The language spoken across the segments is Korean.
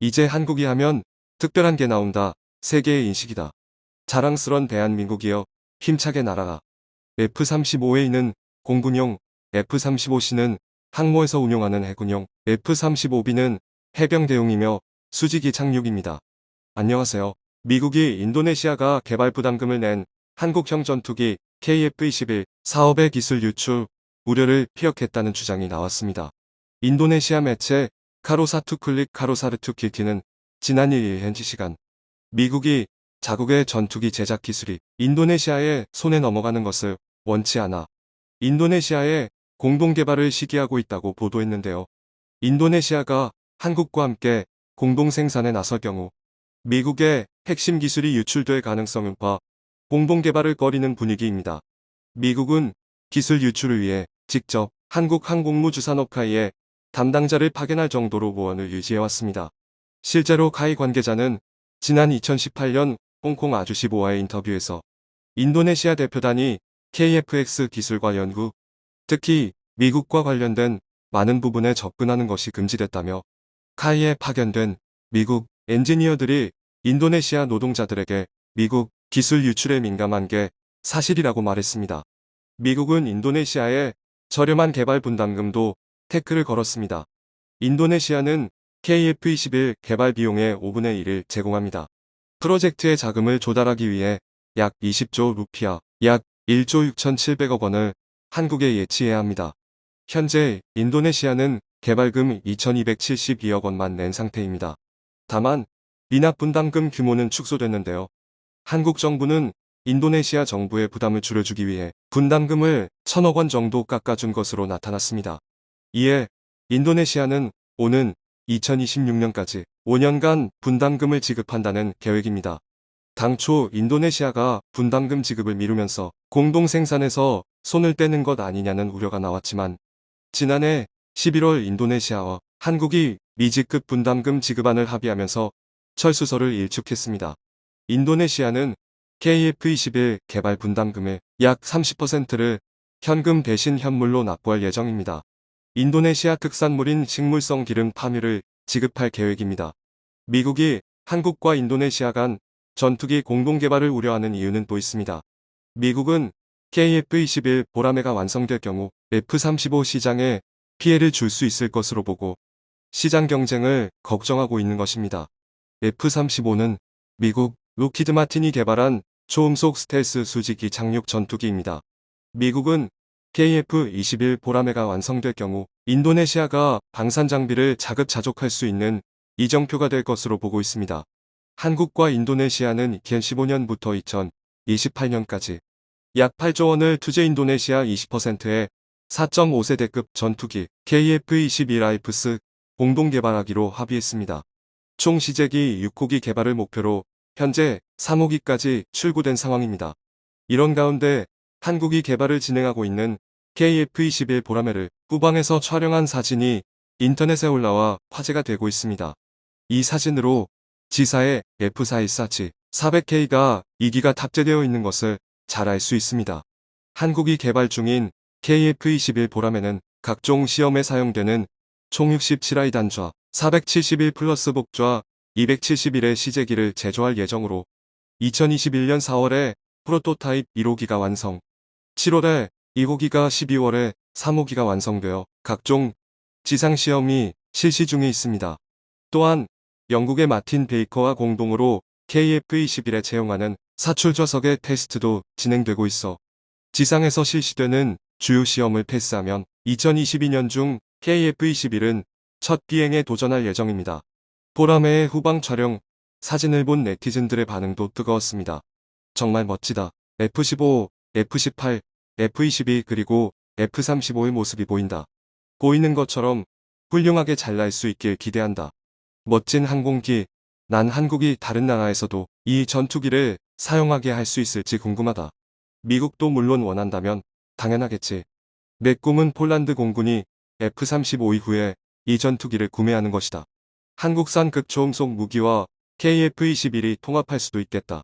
이제 한국이 하면 특별한 게 나온다. 세계의 인식이다. 자랑스런 대한민국이여 힘차게 날아가. F-35A는 공군용, F-35C는 항모에서 운용하는 해군용, F-35B는 해병대용이며 수직이 착륙입니다. 안녕하세요. 미국이 인도네시아가 개발 부담금을 낸 한국형 전투기 KF-21 사업의 기술 유출 우려를 피력했다는 주장이 나왔습니다. 인도네시아 매체 카로사투클릭 카로사르투킬키는 지난 2일 현지 시간 미국이 자국의 전투기 제작 기술이 인도네시아의 손에 넘어가는 것을 원치 않아 인도네시아의 공동 개발을 시기하고 있다고 보도했는데요. 인도네시아가 한국과 함께 공동 생산에 나설 경우 미국의 핵심 기술이 유출될 가능성은 봐 공동 개발을 꺼리는 분위기입니다. 미국은 기술 유출을 위해 직접 한국 항공무 주산업카이에 담당자를 파견할 정도로 보안을 유지해왔습니다. 실제로 카이 관계자는 지난 2018년 홍콩 아주15와의 인터뷰에서 인도네시아 대표단이 KF-X 기술과 연구, 특히 미국과 관련된 많은 부분에 접근하는 것이 금지됐다며 카이에 파견된 미국 엔지니어들이 인도네시아 노동자들에게 미국 기술 유출에 민감한 게 사실이라고 말했습니다. 미국은 인도네시아의 저렴한 개발 분담금도 태클을 걸었습니다. 인도네시아는 KF-21 개발 비용의 5분의 1을 제공합니다. 프로젝트의 자금을 조달하기 위해 약 20조 루피아, 약 1조 6,700억 원을 한국에 예치해야 합니다. 현재 인도네시아는 개발금 2,272억 원만 낸 상태입니다. 다만 미납 분담금 규모는 축소됐는데요. 한국 정부는 인도네시아 정부의 부담을 줄여주기 위해 분담금을 1,000억 원 정도 깎아준 것으로 나타났습니다. 이에 인도네시아는 오는 2026년까지 5년간 분담금을 지급한다는 계획입니다. 당초 인도네시아가 분담금 지급을 미루면서 공동 생산에서 손을 떼는 것 아니냐는 우려가 나왔지만 지난해 11월 인도네시아와 한국이 미지급 분담금 지급안을 합의하면서 철수서를 일축했습니다. 인도네시아는 KF-21 개발 분담금의 약 30%를 현금 대신 현물로 납부할 예정입니다. 인도네시아 특산물인 식물성 기름 파묘를 지급할 계획입니다. 미국이 한국과 인도네시아 간 전투기 공동 개발을 우려하는 이유는 또 있습니다. 미국은 KF-21 보라매가 완성될 경우 F-35 시장에 피해를 줄 수 있을 것으로 보고 시장 경쟁을 걱정하고 있는 것입니다. F-35는 미국 록히드 마틴이 개발한 초음속 스텔스 수직이 착륙 전투기입니다. 미국은 KF-21 보라매가 완성될 경우 인도네시아가 방산 장비를 자급자족할 수 있는 이정표가 될 것으로 보고 있습니다. 한국과 인도네시아는 2015년부터 2028년까지 약 8조 원을 투자 인도네시아 20%의 4.5세대급 전투기 KF-21 라이프스 공동 개발하기로 합의했습니다. 총 시제기 6호기 개발을 목표로 현재 3호기까지 출고된 상황입니다. 이런 가운데 한국이 개발을 진행하고 있는 KF-21 보라매를 후방에서 촬영한 사진이 인터넷에 올라와 화제가 되고 있습니다. 이 사진으로 지사의 F-414G 400K가 2기가 탑재되어 있는 것을 잘 알 수 있습니다. 한국이 개발 중인 KF-21 보라매는 각종 시험에 사용되는 총 67화의 단좌, 471 플러스 복좌, 271의 시제기를 제조할 예정으로 2021년 4월에 프로토타입 1호기가 완성, 7월에 2호기가 12월에 3호기가 완성되어 각종 지상시험이 실시 중에 있습니다. 또한 영국의 마틴 베이커와 공동으로 KF-21에 채용하는 사출 좌석의 테스트도 진행되고 있어 지상에서 실시되는 주요 시험을 패스하면 2022년 중 KF-21은 첫 비행에 도전할 예정입니다. 보라매의 후방 촬영 사진을 본 네티즌들의 반응도 뜨거웠습니다. 정말 멋지다. F-15, F-18, F-22 그리고 F-35의 모습이 보인다. 보이는 것처럼 훌륭하게 잘 날 수 있길 기대한다. 멋진 항공기. 난 한국이 다른 나라에서도 이 전투기를 사용하게 할 수 있을지 궁금하다. 미국도 물론 원한다면 당연하겠지. 내 꿈은 폴란드 공군이 F-35 이후에 이 전투기를 구매하는 것이다. 한국산 극초음속 무기와 KF-21이 통합할 수도 있겠다.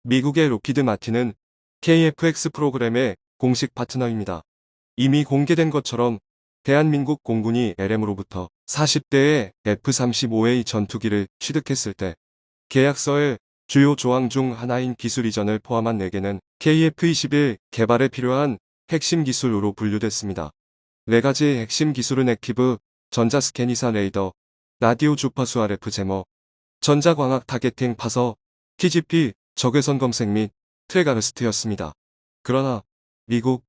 미국의 록히드 마틴은 KF-X 프로그램의 공식 파트너입니다. 이미 공개된 것처럼 대한민국 공군이 LM으로부터 40대의 F-35A 전투기를 취득했을 때 계약서의 주요 조항 중 하나인 기술 이전을 포함한 4개는 KF-21 개발에 필요한 핵심 기술로 분류됐습니다. 4가지 핵심 기술은 액티브 전자스캐니사 레이더, 라디오 주파수 RF 제머, 전자광학 타겟팅 파서, TGP 적외선 검색 및 트랙아르스트였습니다. 그러나 미국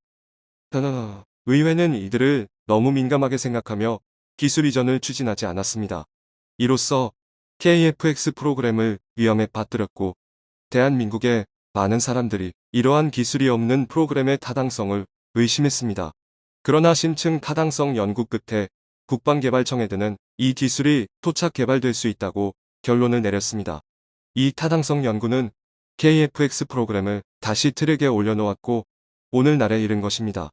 의회는 이들을 너무 민감하게 생각하며 기술 이전을 추진하지 않았습니다. 이로써 KF-X 프로그램을 위험에 빠뜨렸고 대한민국의 많은 사람들이 이러한 기술이 없는 프로그램의 타당성을 의심했습니다. 그러나 심층 타당성 연구 끝에 국방개발청에드는 이 기술이 토착 개발될 수 있다고 결론을 내렸습니다. 이 타당성 연구는 KF-X 프로그램을 다시 트랙에 올려놓았고 오늘날에 이른 것입니다.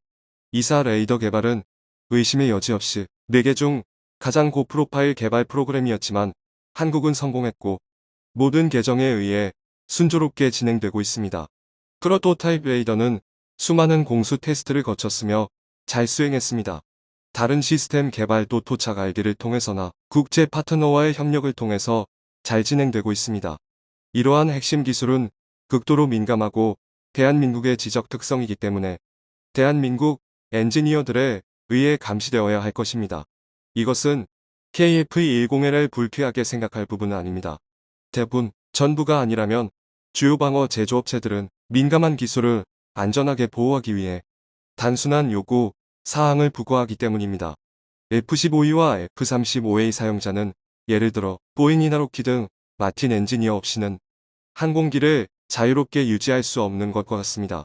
이사 레이더 개발은 의심의 여지 없이 4개 중 가장 고프로파일 개발 프로그램이었지만 한국은 성공했고 모든 계정에 의해 순조롭게 진행되고 있습니다. 프로토타입 레이더는 수많은 공수 테스트를 거쳤으며 잘 수행했습니다. 다른 시스템 개발도 토착 알기를 통해서나 국제 파트너와의 협력을 통해서 잘 진행되고 있습니다. 이러한 핵심 기술은 극도로 민감하고 대한민국의 지적 특성이기 때문에 대한민국 엔지니어들에 의해 감시되어야 할 것입니다. 이것은 KF-10L을 불쾌하게 생각할 부분은 아닙니다. 대부분, 전부가 아니라면 주요 방어 제조업체들은 민감한 기술을 안전하게 보호하기 위해 단순한 요구 사항을 부과하기 때문입니다. F-15E와 F-35A 사용자는 예를 들어 보잉이나 로키드, 마틴 엔지니어 없이는 항공기를 자유롭게 유지할 수 없는 것과 같습니다.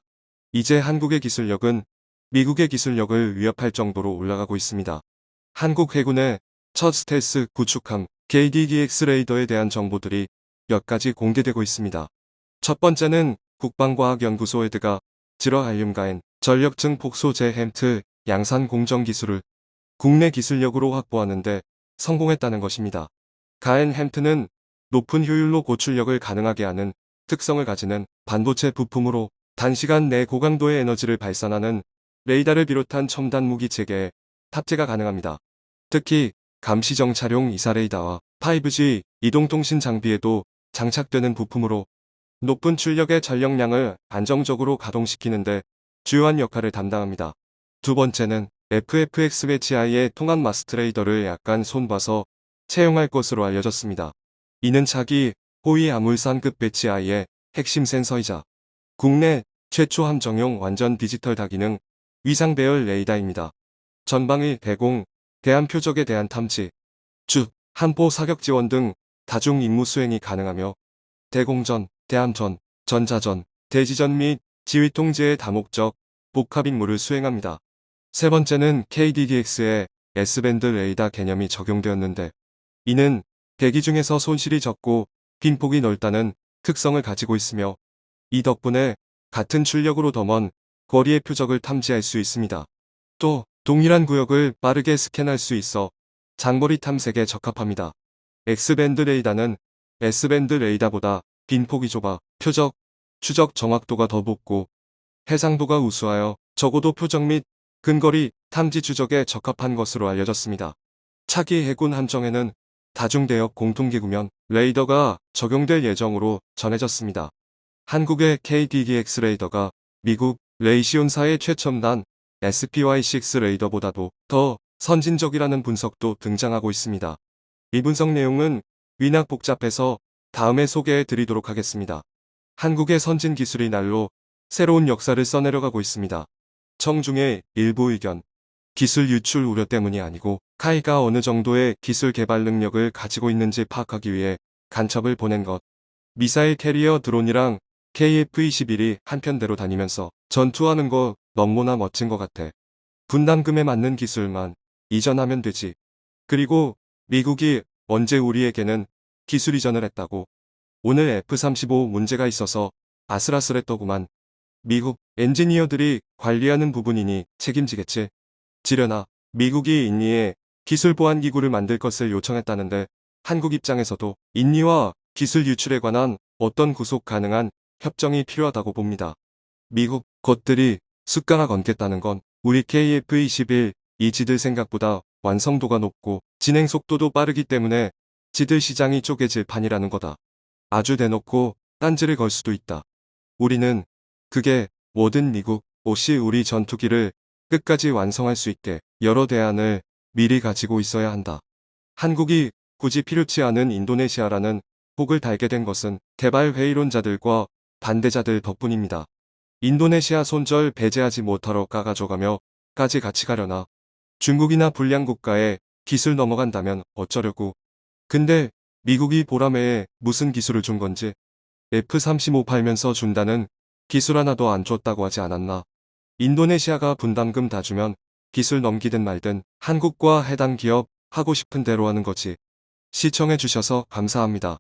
이제 한국의 기술력은 미국의 기술력을 위협할 정도로 올라가고 있습니다. 한국 해군의 첫 스텔스 구축함 KDDX 레이더에 대한 정보들이 몇 가지 공개되고 있습니다. 첫 번째는 국방과학연구소 에드가 지러 알륨가엔 전력층 폭소재 햄트 양산 공정 기술을 국내 기술력으로 확보하는데 성공했다는 것입니다. 가엔 햄트는 높은 효율로 고출력을 가능하게 하는 특성을 가지는 반도체 부품으로 단시간 내 고강도의 에너지를 발산하는 레이더를 비롯한 첨단 무기 체계에 탑재가 가능합니다. 특히 감시 정찰용 이사 레이더와 5G 이동통신 장비에도 장착되는 부품으로 높은 출력의 전력량을 안정적으로 가동시키는데 주요한 역할을 담당합니다. 두 번째는 FFX 매치I의 통합 마스트 레이더를 약간 손봐서 채용할 것으로 알려졌습니다. 이는 차기 호위 아물산급 배치I의 핵심 센서이자 국내 최초 함정용 완전 디지털 다기능 위상 배열 레이더입니다. 전방위 대공, 대함 표적에 대한 탐지, 함포 사격 지원 등 다중 임무 수행이 가능하며 대공전, 대함전, 전자전, 대지전 및 지휘 통제의 다목적 복합 임무를 수행합니다. 세 번째는 KDDX의 S밴드 레이더 개념이 적용되었는데 이는 대기 중에서 손실이 적고 빈폭이 넓다는 특성을 가지고 있으며 이 덕분에 같은 출력으로 더 먼 거리의 표적을 탐지할 수 있습니다. 또 동일한 구역을 빠르게 스캔할 수 있어 장거리 탐색에 적합합니다. X밴드 레이더는 S밴드 레이더보다 빈폭이 좁아 표적, 추적 정확도가 더 높고 해상도가 우수하여 적어도 표적 및 근거리 탐지 추적에 적합한 것으로 알려졌습니다. 차기 해군 함정에는 다중대역 공통기구면 레이더가 적용될 예정으로 전해졌습니다. 한국의 KDDX 레이더가 미국 레이시온사의 최첨단 SPY6 레이더보다도 더 선진적이라는 분석도 등장하고 있습니다. 이 분석 내용은 위낙 복잡해서 다음에 소개해 드리도록 하겠습니다. 한국의 선진 기술이 날로 새로운 역사를 써내려가고 있습니다. 청중의 일부 의견, 기술 유출 우려 때문이 아니고 카이가 어느 정도의 기술 개발 능력을 가지고 있는지 파악하기 위해 간첩을 보낸 것. 미사일 캐리어 드론이랑 KF-21이 한편대로 다니면서 전투하는 거 너무나 멋진 것 같아. 분담금에 맞는 기술만 이전하면 되지. 그리고 미국이 언제 우리에게는 기술 이전을 했다고. 오늘 F-35 문제가 있어서 아슬아슬했더구만. 미국 엔지니어들이 관리하는 부분이니 책임지겠지. 지려나 미국이 인니에 기술 보안 기구를 만들 것을 요청했다는데 한국 입장에서도 인니와 기술 유출에 관한 어떤 구속 가능한 협정이 필요하다고 봅니다. 미국 것들이 숟가락 얹겠다는 건 우리 KF-21 이 지들 생각보다 완성도가 높고 진행 속도도 빠르기 때문에 지들 시장이 쪼개질 판이라는 거다. 아주 대놓고 딴지를 걸 수도 있다. 우리는 그게 뭐든 미국 옷이 우리 전투기를 끝까지 완성할 수 있게 여러 대안을 미리 가지고 있어야 한다. 한국이 굳이 필요치 않은 인도네시아라는 혹을 달게 된 것은 개발 회의론자들과 반대자들 덕분입니다. 인도네시아 손절 배제하지 못하러 까가져가며 까지 같이 가려나. 중국이나 불량 국가에 기술 넘어간다면 어쩌려고. 근데 미국이 보라매에 무슨 기술을 준 건지. F-35 팔면서 준다는 기술 하나도 안 줬다고 하지 않았나. 인도네시아가 분담금 다 주면 기술 넘기든 말든 한국과 해당 기업 하고 싶은 대로 하는 거지. 시청해주셔서 감사합니다.